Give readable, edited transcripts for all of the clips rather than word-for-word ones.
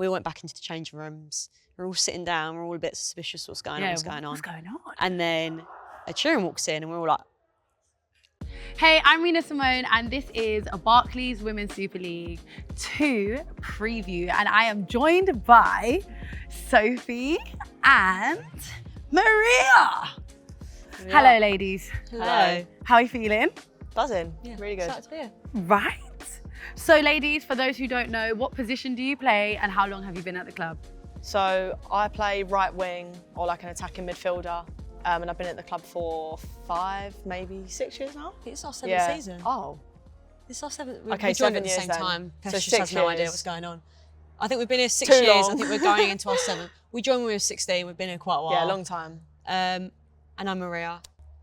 we all went back into the changing rooms. We're all sitting down. We're all a bit suspicious. What's going on? What's going on? And then Ed Sheeran walks in, and we're all like, Hey, I'm Minaa Simone, and this is a Barclays Women's Super League 2 preview, and I am joined by Sophie and Maria. Hello, ladies. hello. How are you feeling? Buzzing. Yeah, Really good. excited to be here. Right. So, ladies, for those who don't know, what position do you play, and how long have you been at the club? So I play right wing or like an attacking midfielder, and I've been at the club for 5, maybe 6 years now. It's our 7th season. Oh. It's our 7th. Okay, we joined 7 at the years same then. time. So Peskett just 6 has no idea years. what's going on. I think we've been here 6 Too years. long. I think we're going into our 7th. We joined when we were 16. We've been here quite a while. Yeah, a long time. And I'm Maria.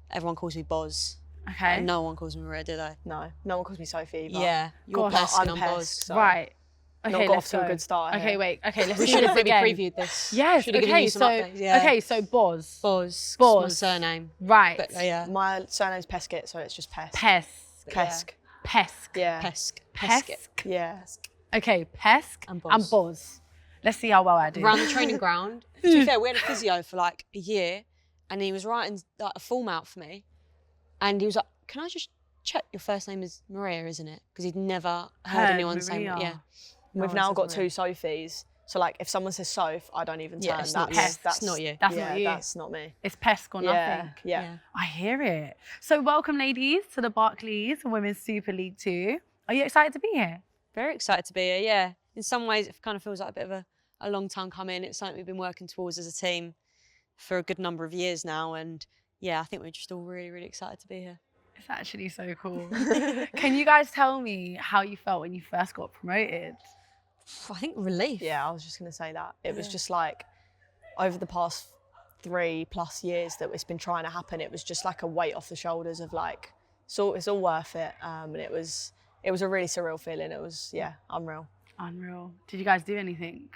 Everyone calls me Boz. Okay. And no one calls me Maria, do they? No one calls me Sophie. But Yeah. You're Gosh, Peskett and I'm I'm Boz. Peskett, so Right. Okay, not got off let's to go. a good start. Okay, here. wait. Okay, let's We do should this have maybe again. previewed this. Yes. Should have given Okay. you some So updates. Yeah. okay. So Boz. Boz. Boz. It's my surname. Right. But yeah. My surname's Peskett, so it's just Pesk. Pesk. Pesk. Pesk. Yeah. Peskett. Pesk. Yeah. Okay. Pesk And and Boz. Boz. Let's see how well I do. Around the training ground. To be fair, we had a physio for like a year, and he was writing like a form out for me, and he was like, "Can I just check your first name is Maria, isn't it?" Because he'd never heard anyone say Maria. yeah. No We've one now says got Maria. 2 Sophies. So like if someone says Soph, I don't even turn. Yeah, it's not you. It's not you. That's yeah, not you. That's not me. It's Pesk or nothing. Yeah. I hear it. So welcome, ladies, to the Barclays Women's Super League 2. Are you excited to be here? Very excited to be here. Yeah. In some ways, it kind of feels like a bit of a long time coming. It's something we've been working towards as a team for a good number of years now, and yeah, I think we're just all really, really excited to be here. It's actually so cool. Can you guys tell me how you felt when you first got promoted? I think relief. Yeah, I was just going to say that. It was just like over the past 3+ years that it's been trying to happen, it was just like a weight off the shoulders of like, so it's all worth it. And it was a really surreal feeling. It was, unreal. Unreal. Did you guys do anything?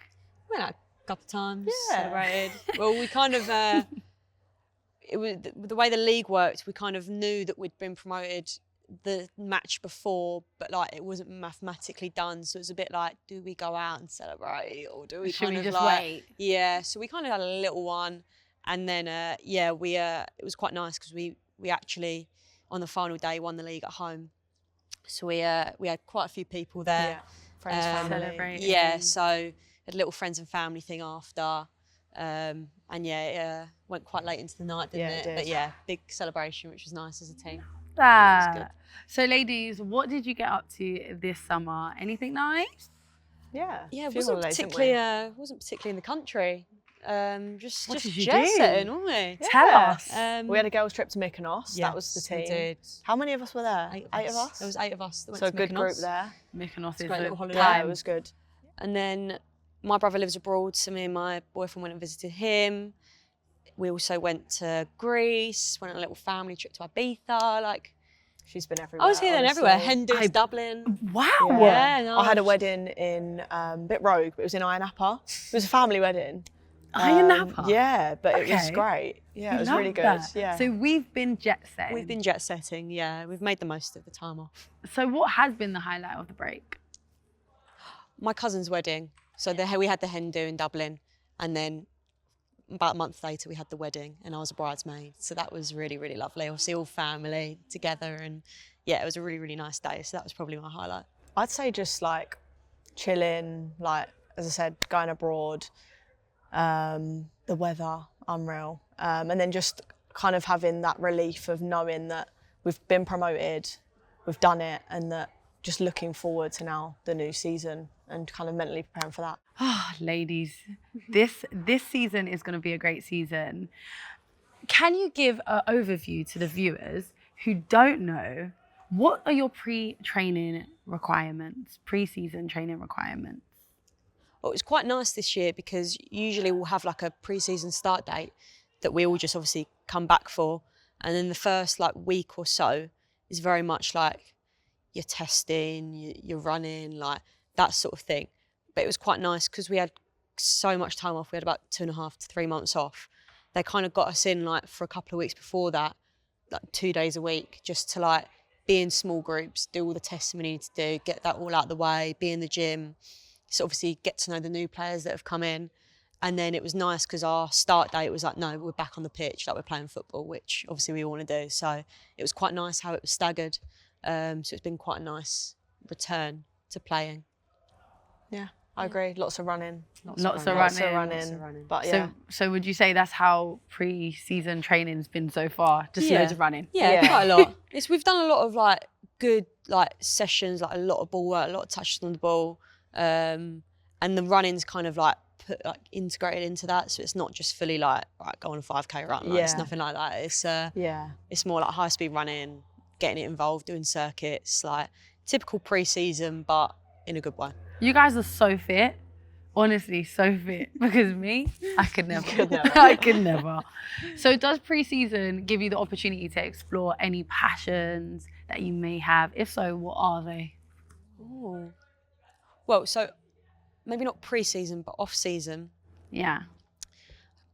We went out a couple of times, Yeah. celebrated. Well, we kind of, it was the way the league worked, we kind of knew that we'd been promoted the match before, but like it wasn't mathematically done. So it was a bit like, do we go out and celebrate, or do we Should kind we of just like, wait? Yeah, so we kind of had a little one, and then it was quite nice because we actually on the final day won the league at home. So we had quite a few people there. Yeah. Friends, family. Celebrating. Yeah, so had a little friends and family thing after. And it went quite late into the night, didn't Yeah, it? it did. But yeah, big celebration, which was nice as a team. That. So, ladies, what did you get up to this summer? Anything nice? Yeah. Yeah, it few wasn't holidays, didn't particularly in the country. Just What did you jet do? setting, wasn't we? Tell Yeah. us. We had a girls' trip to Mykonos. That was the Yes, we team. did. How many of us were there? 8 8 of us? There was 8 of us that went So a to good Mykonos. group there. Mykonos is a great little a holiday. Yeah, time. it was good. And then my brother lives abroad, so me and my boyfriend went and visited him. We also went to Greece, went on a little family trip to Ibiza. Like, She's been everywhere. I was here and honestly. everywhere. Hendon's, Dublin. Wow. Yeah, no, I had a wedding in a bit rogue, but it was in Ayia Napa. It was a family wedding. Ayia Napa? Yeah, but it was Okay. great. Yeah, it was Love really good. that. Yeah. So we've been jet setting. We've been jet setting, yeah. We've made the most of the time off. So what has been the highlight of the break? My cousin's wedding. So we had the hen do in Dublin, and then about a month later we had the wedding, and I was a bridesmaid. So that was really, really lovely. Obviously all family together, and yeah, it was a really, really nice day. So that was probably my highlight. I'd say just like chilling, like as I said, going abroad, the weather, unreal. And then just kind of having that relief of knowing that we've been promoted, we've done it, and that just looking forward to now the new season and kind of mentally preparing for that. Ah, ladies, this season is going to be a great season. Can you give an overview to the viewers who don't know, what are your pre-training requirements, pre-season training requirements? Well, it was quite nice this year because usually we'll have like a pre-season start date that we all just obviously come back for. And then the first like week or so is very much like you're testing, you're running, like that sort of thing. But it was quite nice because we had so much time off. We had about 2.5 to 3 months off. They kind of got us in like for a couple of weeks before that, like 2 days a week, just to like be in small groups, do all the testing we need to do, get that all out of the way, be in the gym. So obviously get to know the new players that have come in. And then it was nice because our start date was like, no, we're back on the pitch, like we're playing football, which obviously we want to do. So it was quite nice how it was staggered. So it's been quite a nice return to playing. Yeah, I agree. Lots of running. Lots of Lots of running. running. But yeah. So would you say that's how pre-season training's been so far? Just loads of running? Yeah, quite a lot. We've done a lot of like good like sessions, like a lot of ball work, a lot of touches on the ball. And the running's kind of like integrated into that, so it's not just fully like right, go on a 5k run. Like, it's nothing like that. It's more like high speed running, getting it involved, doing circuits, like typical pre-season, but in a good way. You guys are so fit, honestly, so fit. Because me, I could never. I could never. So does pre-season give you the opportunity to explore any passions that you may have? If so, what are they? Ooh. Well, so maybe not pre-season, but off-season. Yeah.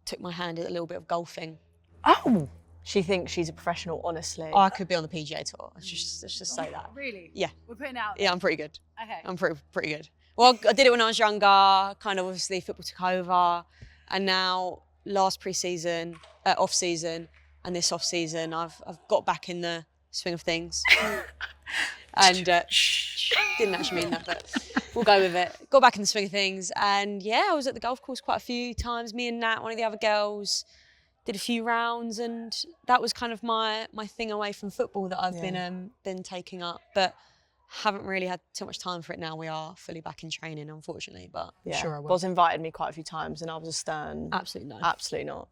Took my hand in a little bit of golfing. Oh. She thinks she's a professional, honestly. I could be on the PGA Tour. Let's just say that. Really? Yeah. We're putting it out. Yeah, I'm pretty good. Okay. I'm pretty good. Well, I did it when I was younger, kind of obviously football took over. And now last pre-season, off-season, and this off-season, I've got back in the swing of things. And didn't actually mean that, but we'll go with it. Got back in the swing of things, and yeah, I was at the golf course quite a few times. Me and Nat, one of the other girls, did a few rounds, and that was kind of my thing away from football that I've been taking up. But haven't really had too much time for it now. We are fully back in training, unfortunately, but I'm sure I will. Boz invited me quite a few times, and I was a stern. Absolutely no. Absolutely not.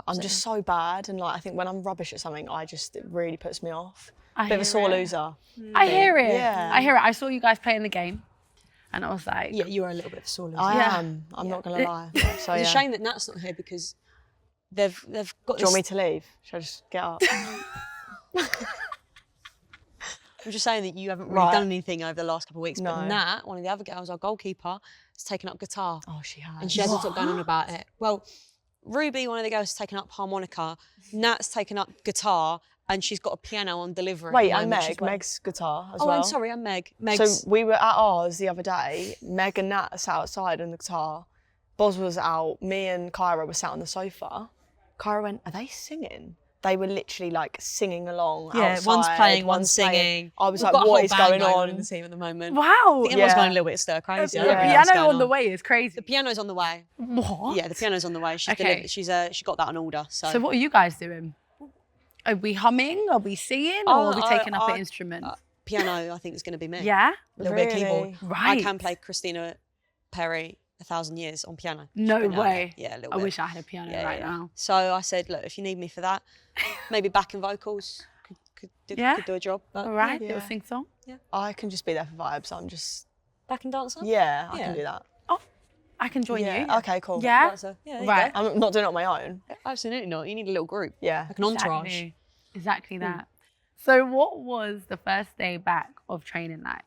I'm just so bad, and like I think when I'm rubbish at something, it really puts me off. Bit of a sore loser. I hear it. Yeah. I hear it. I saw you guys playing the game, and I was like, Yeah, you are a little bit of a sore loser. I Yeah. am. I'm not gonna lie. So It's a shame that Nat's not here because they've got Do you want me this. to leave? Should I just get up? I'm just saying that you haven't really done anything over the last couple of weeks. But No. Nat, one of the other girls, our goalkeeper, has taken up guitar. Oh, she has. And she hasn't stopped going on about it. Well, Ruby, one of the girls, has taken up harmonica. Nat's taken up guitar, and she's got a piano on delivery. Wait, at the and moment. She's Meg's guitar as Oh, well. I'm sorry, I'm Meg. Meg's. So we were at ours the other day. Meg and Nat sat outside on the guitar. Boz was out. Me and Kyra were sat on the sofa. Kyra went, "Are they singing?" They were literally like singing along outside. One's playing, one's singing. I was We've like, got a "What whole is band going on?" in the team at the moment. wow. I think everyone's Yeah. going a little bit stir crazy. The I don't know what's piano going on the way is crazy. The piano's on the way. What? Yeah, the piano's on the way. She's Okay. delivered, she got that on order. So what are you guys doing? Are we humming? Are we singing? Or are we taking up an instrument? Piano, I think, is going to be me. Yeah? A little bit of Really? keyboard. Right. I can play Christina Perry 1,000 Years on piano. No She's been out way. there. Yeah, a little I bit. wish I had a piano right now. So I said, look, if you need me for that, maybe backing vocals could do a job. But All right, Yeah. little sing song. I can just be there for vibes. I'm just, backing dancer? yeah, I Yeah. can do that. I can join Yeah. you. Okay, cool. Yeah? Dancer. Yeah, there you Right. go. I'm not doing it on my own. Absolutely not. You need a little group, Yeah. like an entourage. Exactly that. So what was the first day back of training like?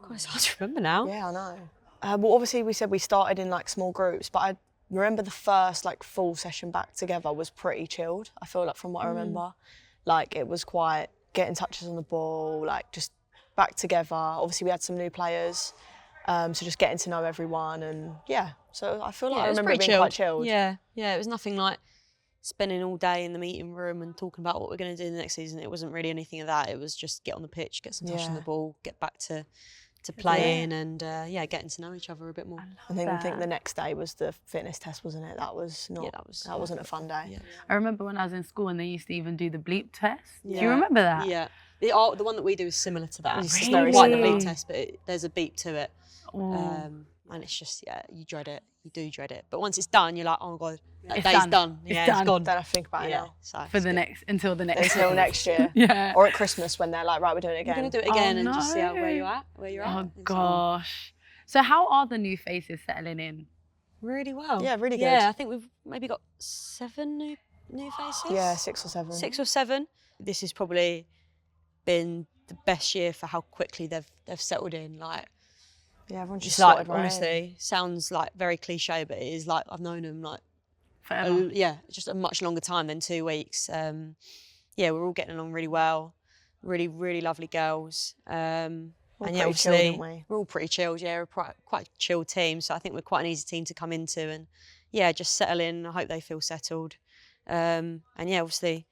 God, it's hard to remember now. Yeah, I know. Well, obviously we said we started in like small groups, but I remember the first like full session back together was pretty chilled. I feel like from what I remember, like it was quite getting touches on the ball, like just back together. Obviously we had some new players, so just getting to know everyone and yeah. So I feel like I it was remember it pretty being quite chilled. Yeah, it was nothing like spending all day in the meeting room and talking about what we're going to do in the next season. It wasn't really anything of that. It was just get on the pitch, get some touch on the ball, get back to playing and getting to know each other a bit more. I think the next day was the fitness test, wasn't it? That was not. That wasn't a fun day. Yeah. I remember when I was in school and they used to even do the bleep test. Do you Yeah. remember that? Yeah. The one that we do is similar to that. It's Really? not quite the beat test, but there's a beat to it. Oh. And it's just, you dread it. You do dread it. But once it's done, you're like, oh my God, that It's day's done. done. It's Yeah, done. it's gone. Don't have to think about it Yeah. now. So For it's the good. next until the next Until next year. Yeah. Or at Christmas when they're like, right, we're doing it We're again. going to do it again Oh, and just see where no. you're at. Oh and so on. gosh. So how are the new faces settling in? Really well. Yeah, really good. Yeah, I think we've maybe got 7 new faces. Yeah, 6 or 7. 6 or 7. This has probably been the best year for how quickly they've settled in. Like, Yeah, everyone just just like slotted right in. honestly, sounds like very cliche, but it is like I've known them like Forever. just a much longer time than 2 weeks. We're all getting along really well. Really, really lovely girls. And pretty chilled, obviously, aren't we? we're all pretty chilled. Yeah, we're quite a chill team. So I think we're quite an easy team to come into and, yeah, just settle in. I hope they feel settled. And yeah, obviously,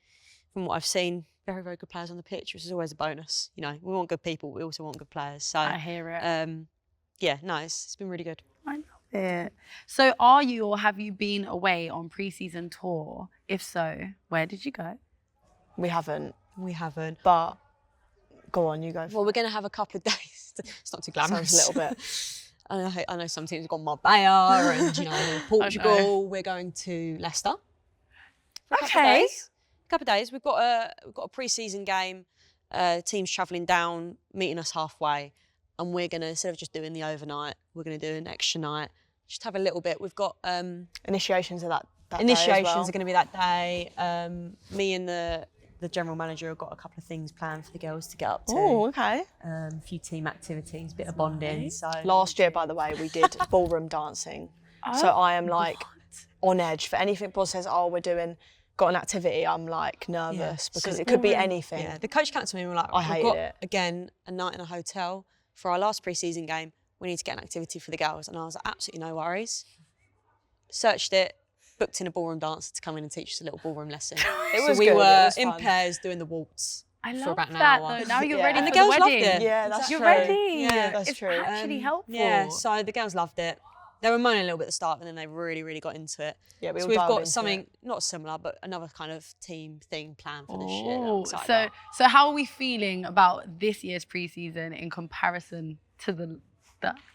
from what I've seen, very, very good players on the pitch, which is always a bonus. You know, we want good people, but we also want good players. So I hear it. yeah, nice. It's been really good. I love it. So are you or have you been away on pre-season tour? If so, where did you go? We haven't, We haven't. but go on, you go. Well, we're going to have a couple of days. It's not too glamorous. Sounds a little bit. I know some teams have gone Marbella and, you know, Portugal. We're going to Leicester. For a couple of days. We've got a pre-season game. Teams travelling down, meeting us halfway, and we're gonna, instead of just doing the overnight, we're gonna do an extra night. Just have a little bit. We've got Initiations are that initiations day as well. are going to be that day. Me and the general manager have got a couple of things planned for the girls to get up to. Oh, okay. A few team activities, bit of bonding. So Last year, by the way, we did ballroom dancing. So I am like on edge for anything. Boss says, "Oh, got an activity." I'm like nervous because So it could be anything. Yeah, the coach came to me and we were like, I we've hated got it. again a night in a hotel for our last pre-season game. We need to get an activity for the girls, and I was like, absolutely no worries. Searched it. Booked in a ballroom dancer to come in and teach us a little ballroom lesson. It was we good, it were was in fun. pairs doing the waltz I for love about an that hour. though. Now you're Yeah. ready And for the girls the loved wedding. it. Yeah, that's You're true. ready. Yeah, that's it's true. actually helpful. Yeah, so the girls loved it. They were moaning a little bit at the start, but then they really, really got into it. Yeah, we so all we've dialed got into something it. not similar, but another kind of team thing planned for this year. that I'm Oh, excited so about. so how are we feeling about this year's pre-season in comparison to the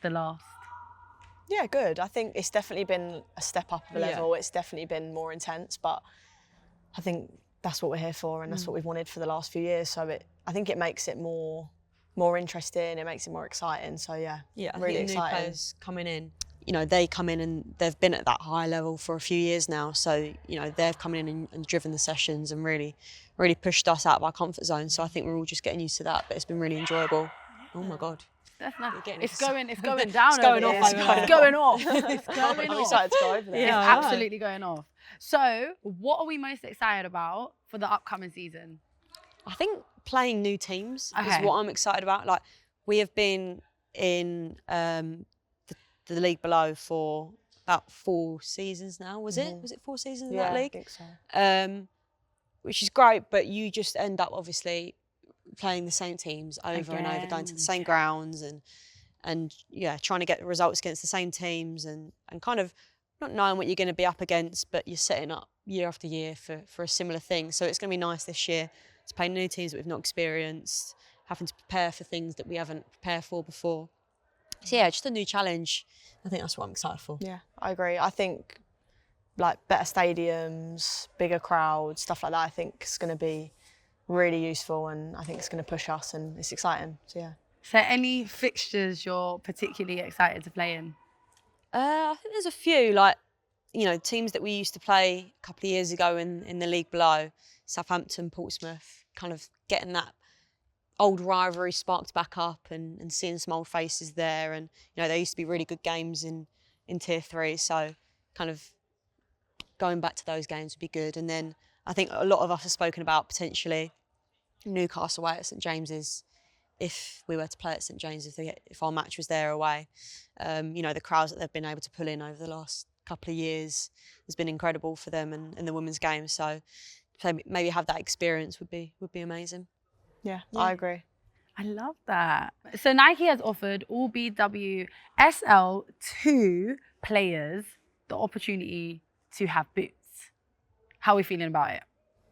last? Yeah, good. I think it's definitely been a step up of a Yeah. level. It's definitely been more intense, but I think that's what we're here for, and that's what we've wanted for the last few years. So I think it makes it more interesting. It makes it more exciting. So yeah, I really think the new exciting. players coming in, you know, they come in and they've been at that high level for a few years now. So, you know, they've come in and driven the sessions and really, really pushed us out of our comfort zone. So I think we're all just getting used to that, but it's been really enjoyable. Oh my God. That's nice. getting It's excited. going down. It's going over off there. over there. It's going off. It's going I'm off. excited to go over there. It's Yeah, I know. absolutely going off. So, what are we most excited about for the upcoming season? I think playing new teams Okay. is what I'm excited about. Like, we have been in the league below for about 4 seasons now. Was it? Was it 4 seasons in Yeah, that I league? think so. Which is great, but you just end up obviously playing the same teams over and over, going to the same grounds and yeah, trying to get results against the same teams and kind of not knowing what you're going to be up against, but you're setting up year after year for a similar thing. So it's going to be nice this year to play new teams that we've not experienced, having to prepare for things that we haven't prepared for before. So yeah, just a new challenge. I think that's what I'm excited for. Yeah, I agree. I think like better stadiums, bigger crowds, stuff like that, I think is going to be really useful, and I think it's going to push us, and it's exciting. So yeah. So, any fixtures you're particularly excited to play in? I think there's a few, like, you know, teams that we used to play a couple of years ago in the league below, Southampton, Portsmouth, kind of getting that old rivalry sparked back up and seeing some old faces there. And, you know, there used to be really good games in Tier 3, so kind of going back to those games would be good. And then I think a lot of us have spoken about potentially Newcastle away at St James's, if we were to play at St James's, if our match was there away. You know, the crowds that they've been able to pull in over the last couple of years has been incredible for them and the women's game. So maybe have that experience would be amazing. Yeah, I agree. I love that. So Nike has offered all WSL2 players the opportunity to have boots. How are we feeling about it?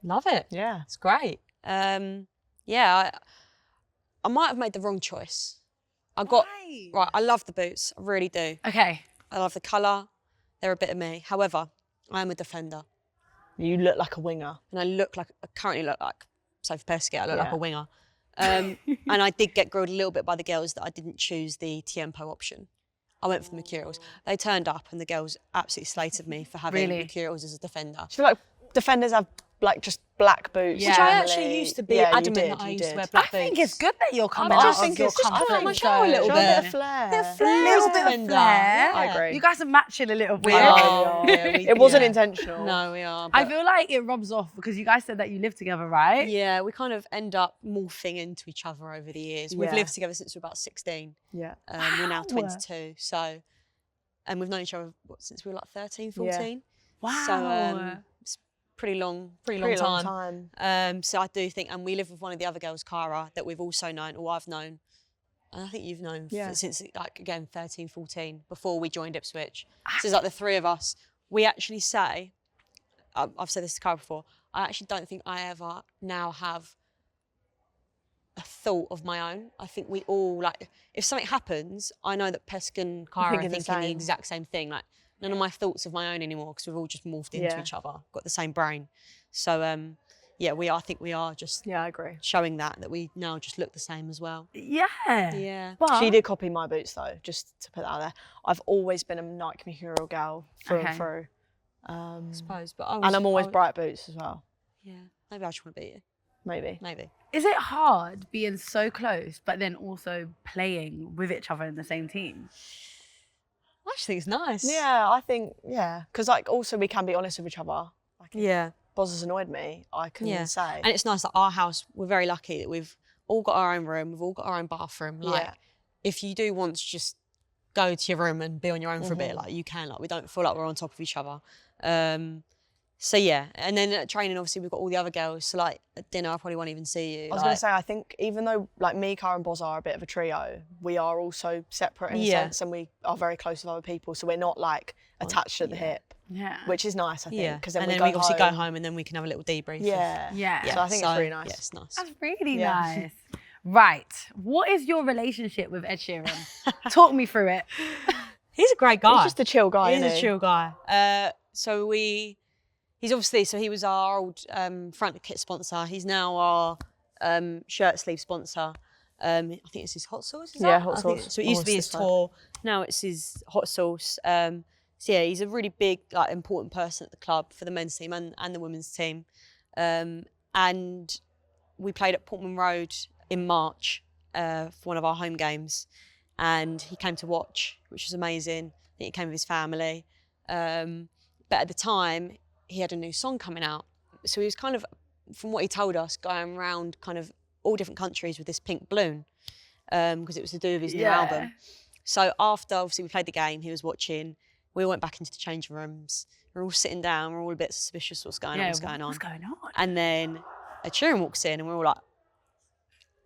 Love it. Yeah. It's great. Yeah, I might have made the wrong choice. Right, I love the boots, I really do. Okay. I love the colour, they're a bit of me. However, I am a defender. You look like a winger. And I currently look like Sophie Peskett, I look like Yeah. a winger. And I did get grilled a little bit by the girls that I didn't choose the Tiempo option. I went for the Mercurials. They turned up and the girls absolutely slated me for having Really? Mercurials as a defender. I feel like defenders have like just black boots. Yeah. Which I normally. actually used to be Yeah, you adamant did, that I you used to did. wear I black boots. think it's good that you're coming I out just of think your it's just comfort putting my zone. show a little Show bit. a bit of flair. A little bit of Defender. flair. I agree. You guys are matching a little bit. We I are. know we are. Yeah, It wasn't yeah. intentional. No, we are. I but- feel like it rubs off because you guys said that you live together, right? Yeah, we kind of end up morphing into each other over the years. We've Yeah. lived together since we're about 16. Yeah. We're now Wow. 22. So, and we've known each other since we were like 13, 14. Wow. So it's pretty long time. So I do think, and we live with one of the other girls, Cara, that we've also known, or I've known, and I think you've known since like again 13, 14, before we joined Ipswich. So it's like the three of us. We actually say, I've said this to Cara before, I actually don't think I ever now have a thought of my own. I think we all, like, if something happens, I know that Peskett and Cara are thinking the thinking the same. exact same thing. Like, none of my thoughts of my own anymore because we've all just morphed into Yeah. each other, got the same brain. So, yeah, I think we are just Yeah, I agree. showing that we now just look the same as well. Yeah. Yeah. But She did copy my boots though, just to put that out there. I've always been a Nike Mercurial girl through Okay. and through. I suppose, but And I'm always bright boots as well, Yeah, maybe I just want to beat you. maybe. Maybe. is it hard being so close, but then also playing with each other in the same team? I just think it's nice. Yeah, I think, because like also we can be honest with each other. Like if Yeah. Boz has annoyed me, I can Yeah. say. And it's nice that our house, we're very lucky that we've all got our own room, we've all got our own bathroom. Like, Yeah. if you do want to just go to your room and be on your own for a Mm-hmm. bit, like, you can. Like, we don't feel like we're on top of each other. So, yeah. And then at training, obviously, we've got all the other girls. So, like, at dinner, I probably won't even see you. I was going to say, I think even though like me, Cara and Boz are a bit of a trio, we are also separate in a Yeah. sense and we are very close with other people. So we're not like attached at the hip, Yeah. which is nice, I think. yeah. Because then, and we then we go obviously home. go home and then we can have a little debrief. Yeah. Yeah. So I think it's really nice. Yeah, it's nice. That's really Yeah. nice. Right. What is your relationship with Ed Sheeran? Talk me through it. He's a great guy. He's just a chill guy, He's isn't a he? chill guy. He's obviously, so he was our old front kit sponsor. He's now our shirt sleeve sponsor. I think it's his hot sauce. Is Yeah, that? hot I think- sauce. So it used to be his This side. tour. Now it's his hot sauce. So yeah, he's a really big, like, important person at the club for the men's team and the women's team. And we played at Portman Road in March for one of our home games, and he came to watch, which was amazing. I think he came with his family. But at the time, he had a new song coming out. So he was kind of, from what he told us, going around kind of all different countries with this pink balloon, because it was to do with his new album. So after, obviously, we played the game, he was watching, we went back into the changing rooms. We're all sitting down, we're all a bit suspicious what's going on, what's going on. What's going on? And then Ed Sheeran walks in and we're all like,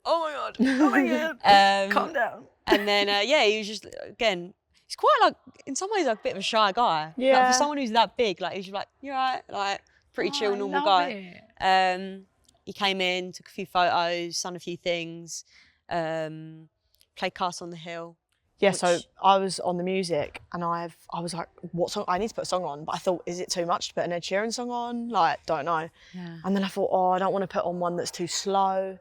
oh my God. Oh my God. Calm down. And then, he was just, again, he's quite like, in some ways, like a bit of a shy guy. Like, Yeah. for someone who's that big, like, he's just like, you're right, like, pretty chill, I normal love guy. it. He came in, took a few photos, done a few things, played Castle on the Hill. Yeah, so Which- I was on the music and I was like, what song? I need to put a song on. But I thought, is it too much to put an Ed Sheeran song on? Like, don't know. Yeah. And then I thought, I don't want to put on one that's too slow.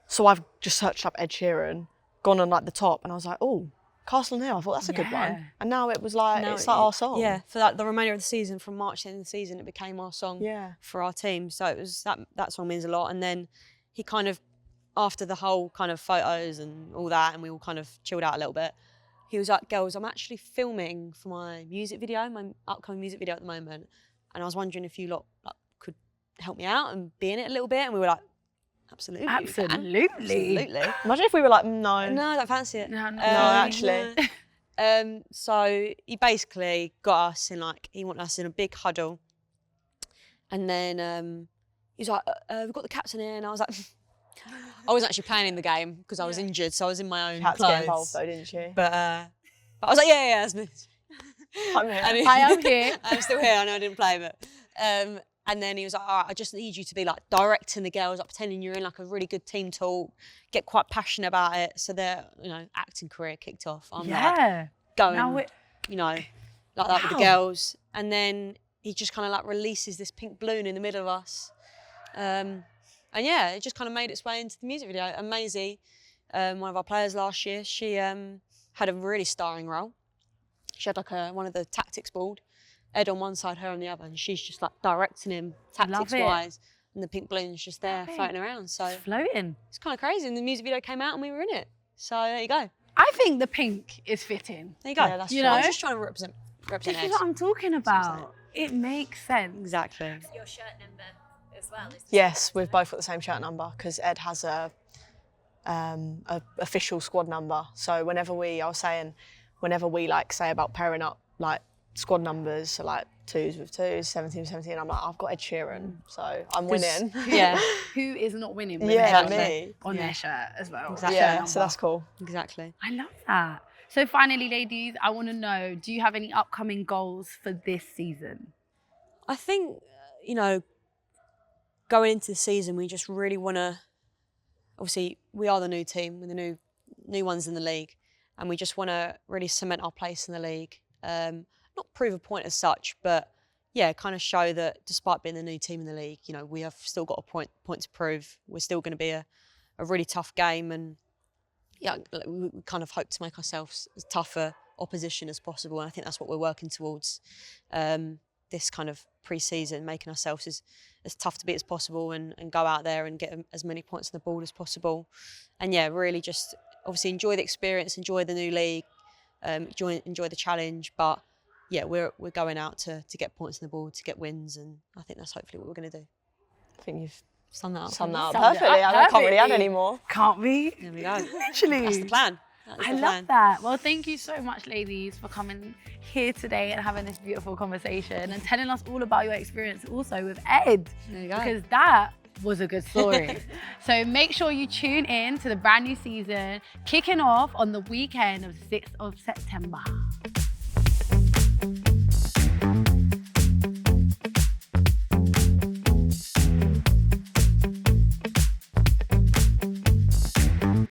So I've just searched up Ed Sheeran, gone on like the top, and I was like, oh, Castle on the Hill. I thought that's a good Yeah. one. And now it was like, Now it's like our song. Yeah, for that, the remainder of the season, from March to the end of the season, it became our song Yeah. for our team. So it was that song means a lot. And then he kind of, after the whole kind of photos and all that, and we all kind of chilled out a little bit, he was like, girls, I'm actually filming for my music video, my upcoming music video at the moment. And I was wondering if you lot like, could help me out and be in it a little bit. And we were like, absolutely. we can." Absolutely. Absolutely. Imagine if we were like, no. No, I don't fancy it. No, no. actually. no. So he basically got us in, like, he wanted us in a big huddle. And then he was like, we've got the captain here. And I was like, I wasn't actually playing in the game because I was injured. So I was in my own Had to clothes. get involved though, didn't she? But I was like, yeah, that's me. I'm here. And he- I am here. I'm still here. I know I didn't play, but. And then he was like, all right, I just need you to be like directing the girls, like pretending you're in like a really good team talk, get quite passionate about it. So their, acting career kicked off. I'm like Yeah. going, Now it- like that with the Wow. girls. And then he just kind of like releases this pink balloon in the middle of us. And yeah, it just kind of made its way into the music video. And Maisie, one of our players last year, she had a really starring role. She had like one of the tactics board. Ed on one side, her on the other, and she's just like directing him tactics-wise, and the pink balloon's just there floating around. So it's floating. It's kind of crazy. And the music video came out, and we were in it. So there you go. I think the pink is fitting. There you go. Yeah, that's you true. know, I'm just trying to represent this Ed. is what I'm talking about. It makes sense. Exactly. Your shirt number as well. Yes, we've both got the same shirt number because Ed has a official squad number. So whenever we like say about pairing up like squad numbers, so like 2s with 2s, 17 with 17, I'm like, I've got Ed Sheeran, so I'm winning. Yeah. Who is not winning with Yeah, Ed me. on their shirt as well? Exactly. Yeah, so that's cool. Exactly. I love that. So finally, ladies, I want to know, do you have any upcoming goals for this season? I think, you know, going into the season, we just really want to, obviously, we are the new team, we're the new ones in the league, and we just want to really cement our place in the league. Not prove a point as such, but yeah, kind of show that despite being the new team in the league, you know, we have still got a point to prove. We're still going to be a really tough game, and yeah, we kind of hope to make ourselves as tougher opposition as possible. And I think that's what we're working towards this kind of pre-season, making ourselves as tough to beat as possible and go out there and get as many points on the board as possible. And yeah, really just obviously enjoy the experience, enjoy the new league, enjoy the challenge. But yeah, we're going out to get points on the board, to get wins, and I think that's hopefully what we're going to do. I think you've Sum that up. summed that up Summed it perfectly. up I can't really add perfectly. any more. Can't we? There we go. Literally. That's the plan. That is I the love plan. that. Well, thank you so much, ladies, for coming here today and having this beautiful conversation and telling us all about your experience also with Ed. There you go. Because that was a good story. So make sure you tune in to the brand new season, kicking off on the weekend of 6th of September.